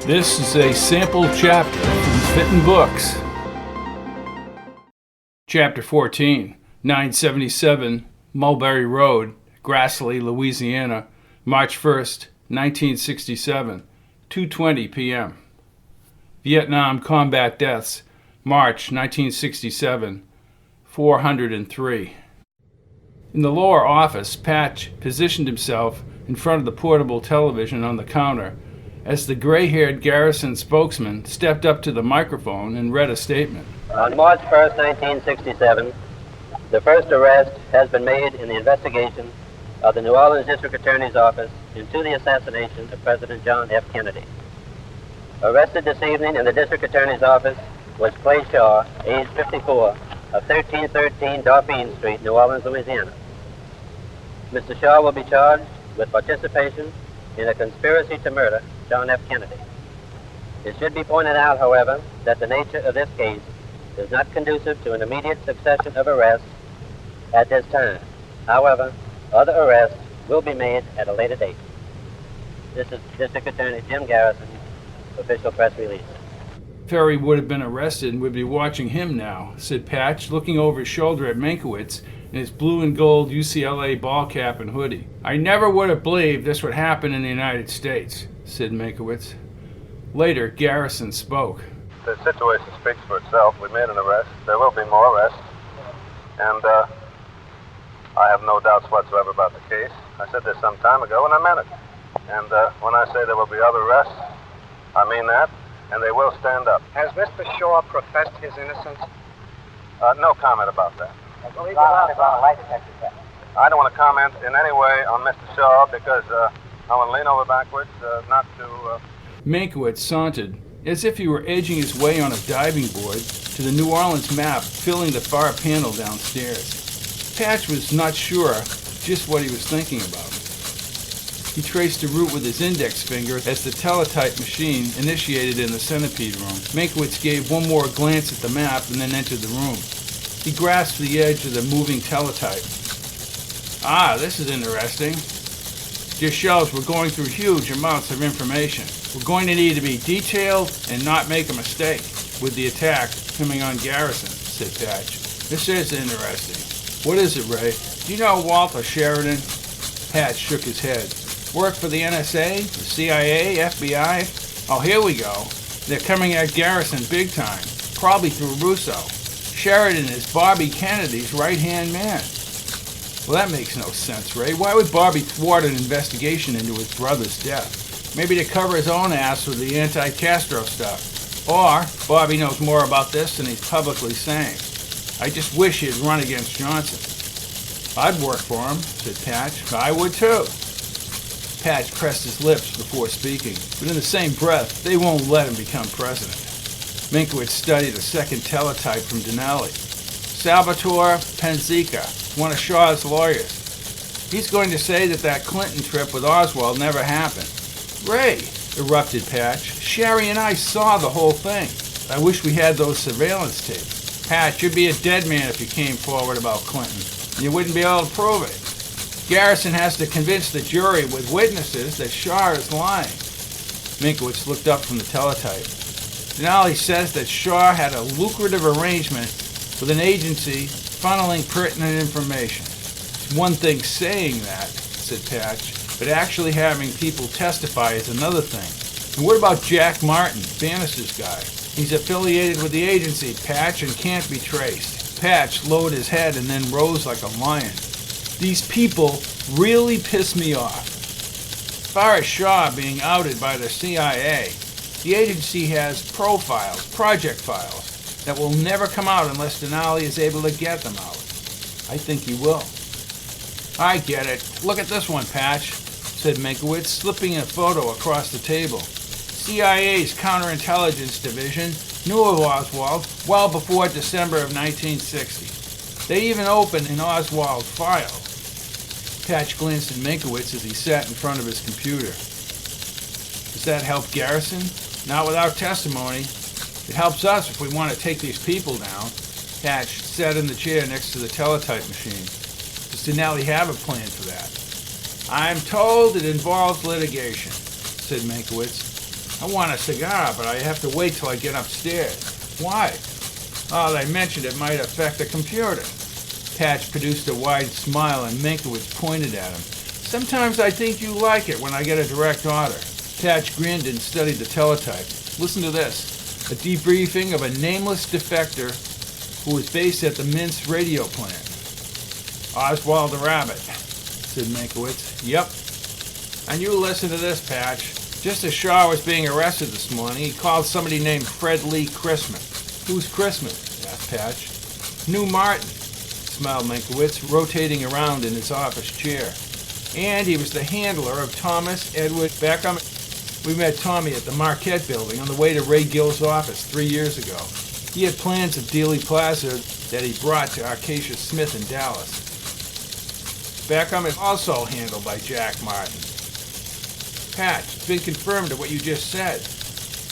This is a sample chapter from Fitton Books. Chapter 14, 977 Mulberry Road, Grassley, Louisiana, March 1st, 1967, 2:20 p.m. Vietnam combat deaths, March 1967, 403. In the lower office, Patch positioned himself in front of the portable television on the counter as the gray-haired Garrison spokesman stepped up to the microphone and read a statement. On March 1st, 1967, the first arrest has been made in the investigation of the New Orleans District Attorney's Office into the assassination of President John F. Kennedy. Arrested this evening in the District Attorney's Office was Clay Shaw, age 54, of 1313 Dauphine Street, New Orleans, Louisiana. Mr. Shaw will be charged with participation in a conspiracy to murder John F. Kennedy. It should be pointed out, however, that the nature of this case is not conducive to an immediate succession of arrests at this time. However, other arrests will be made at a later date. This is District Attorney Jim Garrison's official press release. Ferry would have been arrested and would be watching him now, said Patch, looking over his shoulder at Meinkewitz in his blue and gold UCLA ball cap and hoodie. I never would have believed this would happen in the United States, said Meinkewitz. Later, Garrison spoke. The situation speaks for itself. We made an arrest. There will be more arrests. And I have no doubts whatsoever about the case. I said this some time ago, and I meant it. And when I say there will be other arrests, I mean that, and they will stand up. Has Mr. Shaw professed his innocence? No comment about that. I believe you're on a lie detector test. I don't want to comment in any way on Mr. Shaw because I want to lean over backwards, not to... Meinkewitz sauntered, as if he were edging his way on a diving board, to the New Orleans map filling the far panel downstairs. Patch was not sure just what he was thinking about. He traced a route with his index finger as the teletype machine initiated in the centipede room. Meinkewitz gave one more glance at the map and then entered the room. He grasped the edge of the moving teletype. Ah, this is interesting. Just shows we're going through huge amounts of information. We're going to need to be detailed and not make a mistake with the attack coming on Garrison, said Patch. This is interesting. What is it, Ray? Do you know Walter Sheridan? Patch shook his head. Work for the NSA, the CIA, FBI? Oh, here we go. They're coming at Garrison big time, probably through Russo. Sheridan is Bobby Kennedy's right-hand man. Well, that makes no sense, Ray. Why would Bobby thwart an investigation into his brother's death? Maybe to cover his own ass with the anti-Castro stuff. Or Bobby knows more about this than he's publicly saying. I just wish he'd run against Johnson. I'd work for him, said Patch. I would too. Patch pressed his lips before speaking, but in the same breath, they won't let him become president. Meinkewitz studied a second teletype from Denali. Salvatore Penzica, one of Shaw's lawyers. He's going to say that Clinton trip with Oswald never happened. Ray, erupted Patch. Sherry and I saw the whole thing. I wish we had those surveillance tapes. Patch, you'd be a dead man if you came forward about Clinton. You wouldn't be able to prove it. Garrison has to convince the jury with witnesses that Shaw is lying. Meinkewitz looked up from the teletype. Denali says that Shaw had a lucrative arrangement with an agency funneling pertinent information. It's one thing saying that, said Patch, but actually having people testify is another thing. And what about Jack Martin, Bannister's guy? He's affiliated with the agency, Patch, and can't be traced. Patch lowered his head and then rose like a lion. These people really piss me off. As far as Shaw being outed by the CIA, the agency has profiles, project files, that will never come out unless Denali is able to get them out. I think he will. I get it. Look at this one, Patch, said Meinkewitz, slipping a photo across the table. CIA's Counterintelligence Division knew of Oswald well before December of 1960. They even opened an Oswald file. Patch glanced at Meinkewitz as he sat in front of his computer. Does that help Garrison? Not without testimony. It helps us if we want to take these people down. Patch sat in the chair next to the teletype machine. Does Denali have a plan for that? I'm told it involves litigation, said Meinkewitz. I want a cigar, but I have to wait till I get upstairs. Why? Oh, they mentioned it might affect the computer. Patch produced a wide smile and Meinkewitz pointed at him. Sometimes I think you like it when I get a direct order. Patch grinned and studied the teletype. Listen to this. A debriefing of a nameless defector who was based at the Minsk radio plant. Oswald the Rabbit, said Meinkewitz. Yep. And you listen to this, Patch. Just as Shaw was being arrested this morning, he called somebody named Fred Lee Chrisman. Who's Chrisman? Asked Patch. New Martin, smiled Meinkewitz, rotating around in his office chair. And he was the handler of Thomas Edward Beckham. We met Tommy at the Marquette building on the way to Ray Gill's office 3 years ago. He had plans of Dealey Plaza that he brought to Acacia Smith in Dallas. Beckham is also handled by Jack Martin. Patch, it's been confirmed of what you just said.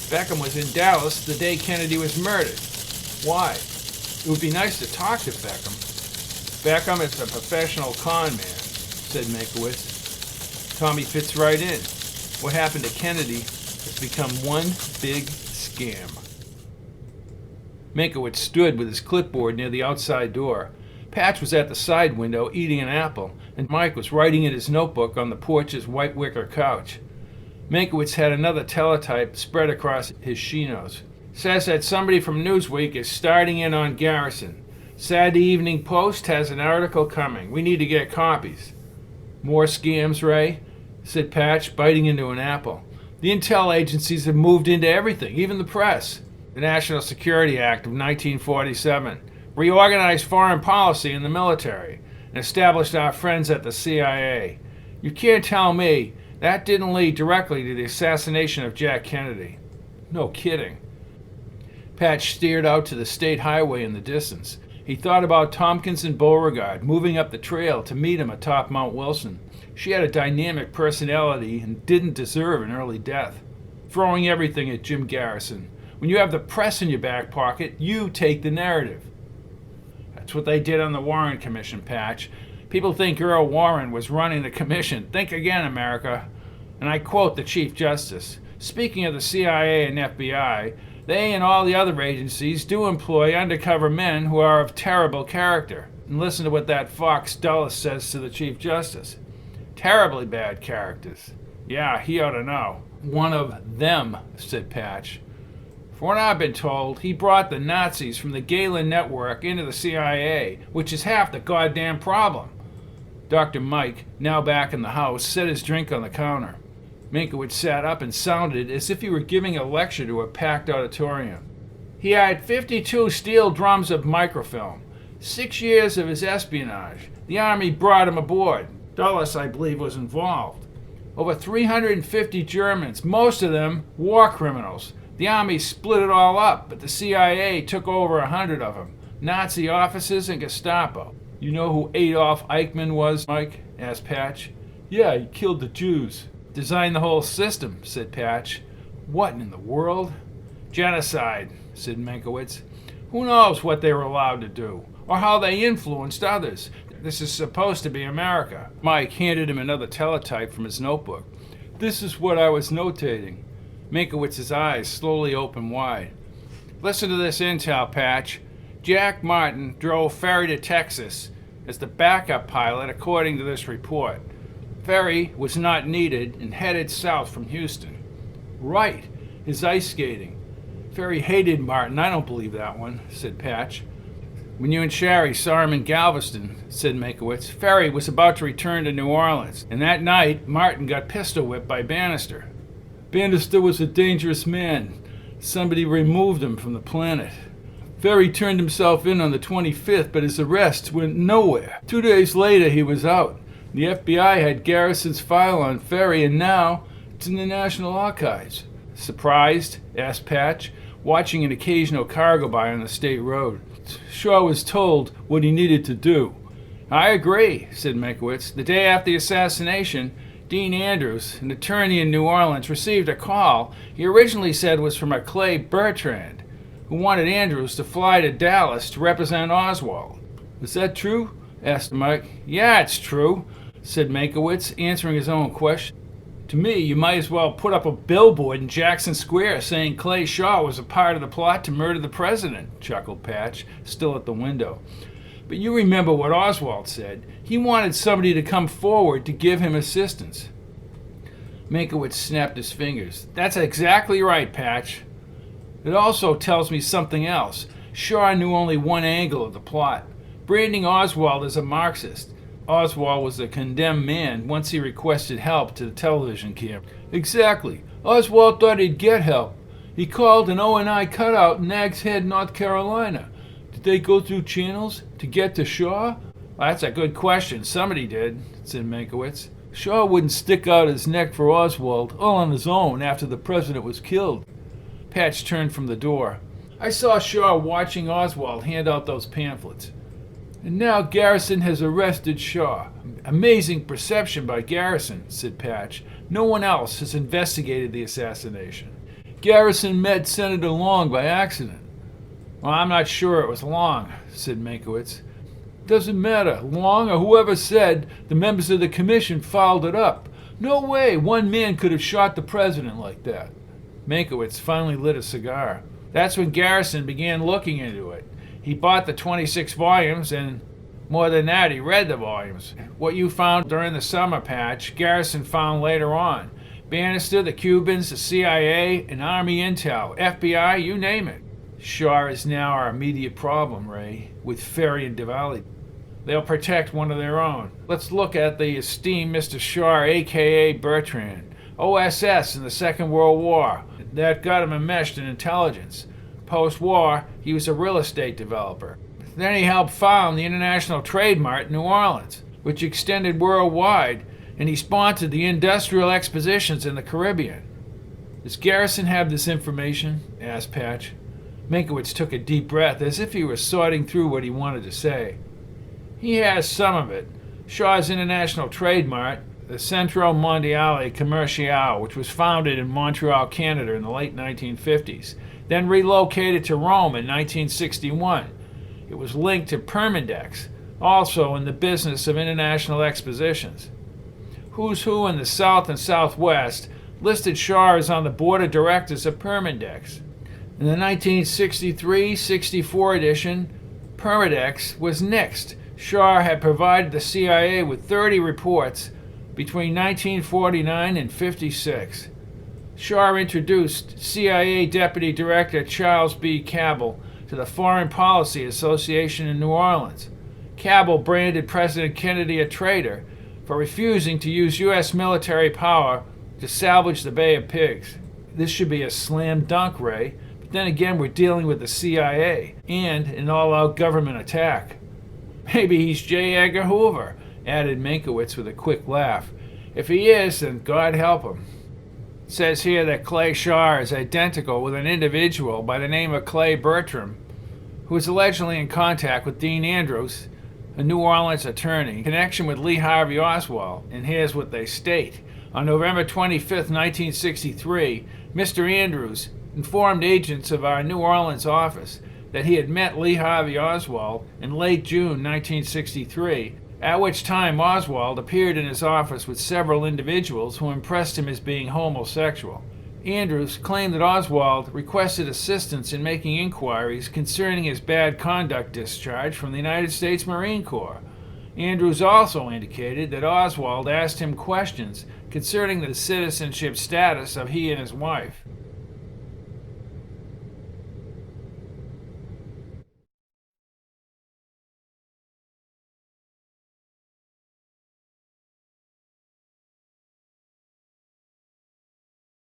Beckham was in Dallas the day Kennedy was murdered. Why? It would be nice to talk to Beckham. Beckham is a professional con man, said Meinkewitz. Tommy fits right in. What happened to Kennedy has become one big scam. Meinkewitz stood with his clipboard near the outside door. Patch was at the side window eating an apple, and Mike was writing in his notebook on the porch's white wicker couch. Meinkewitz had another teletype spread across his chinos. Says that somebody from Newsweek is starting in on Garrison. Saturday Evening Post has an article coming. We need to get copies. More scams, Ray? Said Patch, biting into an apple. The intel agencies have moved into everything, even the press. The National Security Act of 1947 reorganized foreign policy in the military and established our friends at the CIA. You can't tell me that didn't lead directly to the assassination of Jack Kennedy. No kidding. Patch stared out to the state highway in the distance. He thought about Tompkins and Beauregard moving up the trail to meet him atop Mount Wilson. She had a dynamic personality and didn't deserve an early death. Throwing everything at Jim Garrison. When you have the press in your back pocket, you take the narrative. That's what they did on the Warren Commission, Patch. People think Earl Warren was running the commission. Think again, America. And I quote the Chief Justice. Speaking of the CIA and FBI, they and all the other agencies do employ undercover men who are of terrible character. And listen to what that Fox Dulles says to the Chief Justice. Terribly bad characters. Yeah, he ought to know. One of them, said Patch. From what I've been told, he brought the Nazis from the Gehlen Network into the CIA, which is half the goddamn problem. Dr. Mike, now back in the house, set his drink on the counter. Meinkewitz sat up and sounded as if he were giving a lecture to a packed auditorium. He had 52 steel drums of microfilm, 6 years of his espionage. The Army brought him aboard. Dulles, I believe, was involved. Over 350 Germans, most of them war criminals. The Army split it all up, but the CIA took over 100 of them. Nazi officers and Gestapo. You know who Adolf Eichmann was, Mike? Asked Patch. Yeah, he killed the Jews. Designed the whole system, said Patch. What in the world? Genocide, said Meinkewitz. Who knows what they were allowed to do, or how they influenced others. This is supposed to be America. Mike handed him another teletype from his notebook. This is what I was notating. Meynkewitz's eyes slowly opened wide. Listen to this intel, Patch. Jack Martin drove Ferry to Texas as the backup pilot, according to this report. Ferry was not needed and headed south from Houston. Right, his ice skating. Ferry hated Martin. I don't believe that one, said Patch. When you and Sherry saw him in Galveston, said Meinkewitz, Ferry was about to return to New Orleans, and that night Martin got pistol whipped by Bannister. Bannister was a dangerous man. Somebody removed him from the planet. Ferry turned himself in on the 25th, but his arrest went nowhere. 2 days later, he was out. The FBI had Garrison's file on Ferry, and now it's in the National Archives. Surprised? Asked Patch, watching an occasional car go by on the state road. Shaw was told what he needed to do. I agree, said Meinkewitz. The day after the assassination, Dean Andrews, an attorney in New Orleans, received a call he originally said was from a Clay Bertrand, who wanted Andrews to fly to Dallas to represent Oswald. Is that true? Asked Mike. Yeah, it's true, said Meinkewitz, answering his own question. To me, you might as well put up a billboard in Jackson Square saying Clay Shaw was a part of the plot to murder the president, chuckled Patch, still at the window. But you remember what Oswald said. He wanted somebody to come forward to give him assistance. Meinkewitz snapped his fingers. That's exactly right, Patch. It also tells me something else. Shaw knew only one angle of the plot, branding Oswald as a Marxist. Oswald was a condemned man once he requested help to the television camera. Exactly. Oswald thought he'd get help. He called an O&I cutout in Nags Head, North Carolina. Did they go through channels to get to Shaw? Well, that's a good question. Somebody did, said Meinkewitz. Shaw wouldn't stick out his neck for Oswald all on his own after the president was killed. Patch turned from the door. I saw Shaw watching Oswald hand out those pamphlets. And now Garrison has arrested Shaw. Amazing perception by Garrison, said Patch. No one else has investigated the assassination. Garrison met Senator Long by accident. Well, I'm not sure it was Long, said Meinkewitz. Doesn't matter. Long or whoever said the members of the commission fouled it up. No way one man could have shot the president like that. Meinkewitz finally lit a cigar. That's when Garrison began looking into it. He bought the 26 volumes, and more than that, he read the volumes. What you found during the summer, Patch, Garrison found later on. Bannister, the Cubans, the CIA, and Army Intel, FBI, you name it. Shaw is now our immediate problem, Ray, with Ferry and Diwali. They'll protect one of their own. Let's look at the esteemed Mr. Shaw, a.k.a. Bertrand, OSS in the Second World War. That got him enmeshed in intelligence. Post-war, he was a real estate developer. Then he helped found the International Trade Mart in New Orleans, which extended worldwide, and he sponsored the industrial expositions in the Caribbean. Does Garrison have this information? Asked Patch. Meinkewitz took a deep breath, as if he were sorting through what he wanted to say. He has some of it. Shaw's International Trade Mart, the Centro Mondiale Commerciale, which was founded in Montreal, Canada in the late 1950s, then relocated to Rome in 1961. It was linked to Permindex, also in the business of international expositions. Who's Who in the South and Southwest listed Shaw as on the board of directors of Permindex. In the 1963-64 edition, Permindex was nixed. Shaw had provided the CIA with 30 reports between 1949 and 56. Shaw introduced CIA Deputy Director Charles B. Cabell to the Foreign Policy Association in New Orleans. Cabell branded President Kennedy a traitor for refusing to use U.S. military power to salvage the Bay of Pigs. This should be a slam dunk, Ray, but then again we're dealing with the CIA and an all-out government attack. Maybe he's J. Edgar Hoover, added Meinkewitz with a quick laugh. If he is, then God help him. It says here that Clay Shaw is identical with an individual by the name of Clay Bertram, who was allegedly in contact with Dean Andrews, a New Orleans attorney, in connection with Lee Harvey Oswald, and here's what they state. On November 25, 1963, Mr. Andrews informed agents of our New Orleans office that he had met Lee Harvey Oswald in late June 1963, at which time Oswald appeared in his office with several individuals who impressed him as being homosexual. Andrews claimed that Oswald requested assistance in making inquiries concerning his bad conduct discharge from the United States Marine Corps. Andrews also indicated that Oswald asked him questions concerning the citizenship status of he and his wife.